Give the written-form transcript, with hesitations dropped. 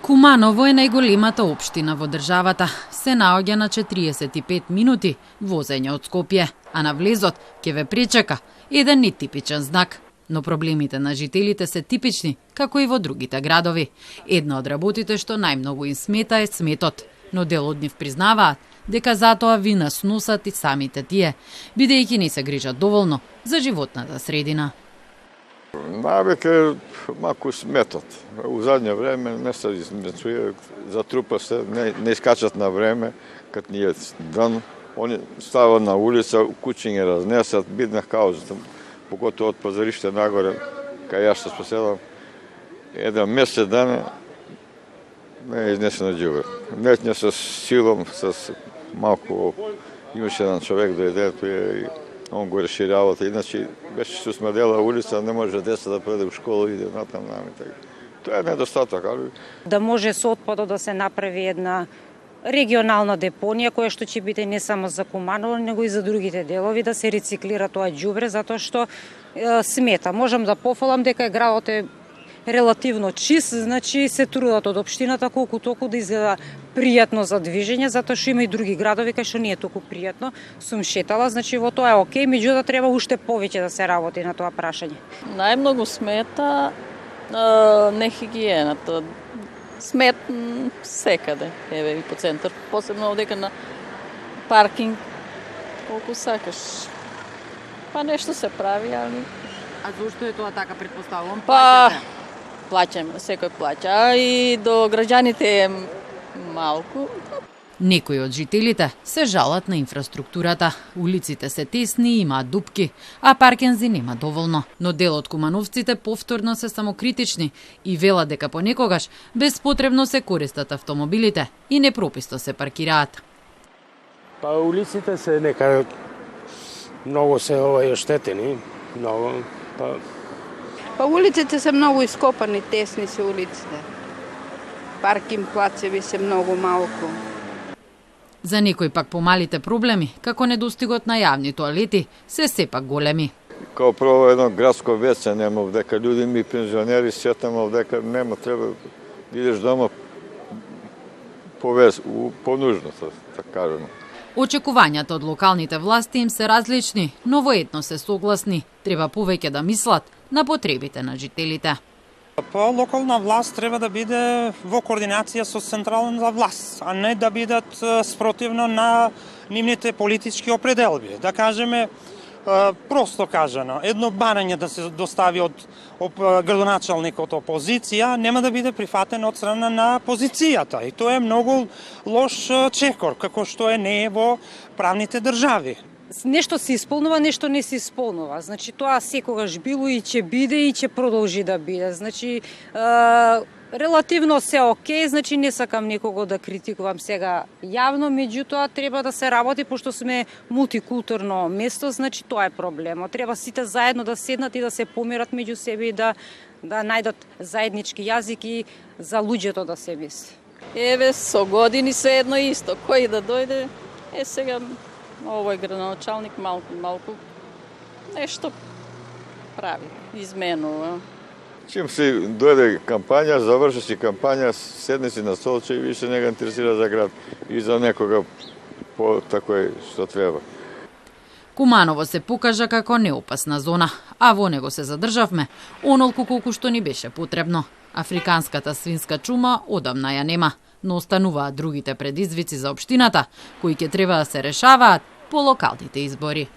Куманово е најголемата општина во државата. Се наоѓа на 45 минути возење од Скопје, а на влезот ќе ве пречека еден нетипичен знак. Но проблемите на жителите се типични, како и во другите градови. Една од работите што најмногу им смета е сметот, но дел од нив признаваат дека затоа вина сносат и самите тие, бидејќи не се грижат доволно за животната средина. Навеќе малку сметот. У задње време не се измецуе, затрупа се, не искачат на време, кад ние ден. Они стават на улица, куќи ги разнесат, бидна кауза. Поготово од пазариште нагоре, кај јас што поседам, еден месец дена не е изнесено џубре. Нетње со силом, со малку, имаше еден човек дојде, и он го реши работа, иначе беше што сме дела улица, не може деца да преде у школа, иде натам нами. Тоа е недостаток, али... Да може со отпадот да се направи една регионална депонија, која што ќе биде не само за Куманово, него и за другите делови, да се рециклира тоа џубре, затоа што смета. Можам да пофалам дека градот е релативно чист, значи се трудат од општината колку толку да изгледа пријатно за движење, затоа што има и други градови кај што не е толку пријатно. Сум шетала, значи во тоа е окей, меѓутоа треба уште повеќе да се работи на тоа прашање. Најмногу смета нехигиената. Смет секаде, еве и по центар, посебно одека на паркинг, колку сакаш. Па нешто се прави, али... А зошто е тоа така, предпоставувам? Плаќаме, секој плаќа, а и до граѓаните е малку. Некои од жителите се жалат на инфраструктурата. Улиците се тесни и имаат дупки, а паркензи нема доволно. Но дел од кумановците повторно се самокритични и велат дека понекогаш безпотребно се користат автомобилите и непрописно се паркираат. Па улиците се нека многу се оштетени, многу. Па улиците се многу ископани, тесни се улиците. Паркинг плацеви се многу малку. За некои пак помалите проблеми, како недостигот на јавни тоалети, се сепак големи. Као прво едно градско веце нема овдека, луѓе ми пензионери сетаме овдека, нема, треба да идеш дома по нужното, така кажано. Очекувањата од локалните власти им се различни, но воедно се согласни. Треба повеќе да мислат на потребите на жителите. По локална власт треба да биде во координација со централната власт, а не да бидат спротивно на нивните политички определби. Да кажеме, просто кажано, едно барање да се достави од градоначалникот опозиција, нема да биде прифатено од страна на позицијата. И тоа е многу лош чекор, како што не е во правните држави. Нешто се исполнува, нешто не се исполнува. Значи тоа секогаш било и ќе биде и ќе продолжи да биде. Значи релативно се окей, значи не сакам некого да критикувам сега јавно, меѓутоа треба да се работи пошто сме мултикултурно место, значи тоа е проблемот. Треба сите заедно да седнат и да се помират меѓу себе и да најдат заеднички јазик и за луѓето да се мисли. Еве со години се едно исто, кој да дојде, сега овој градоначалник малку нешто прави, изменува. Чим си дојде кампања, заврши си кампања, седни си на столче и више не го интересира за град и за некога по такој што треба. Куманово се покажа како неопасна зона, а во него се задржавме онолку колку што ни беше потребно. Африканската свинска чума одамна ја нема, но остануваат другите предизвици за општината, кои ќе треба да се решаваат по локалните избори.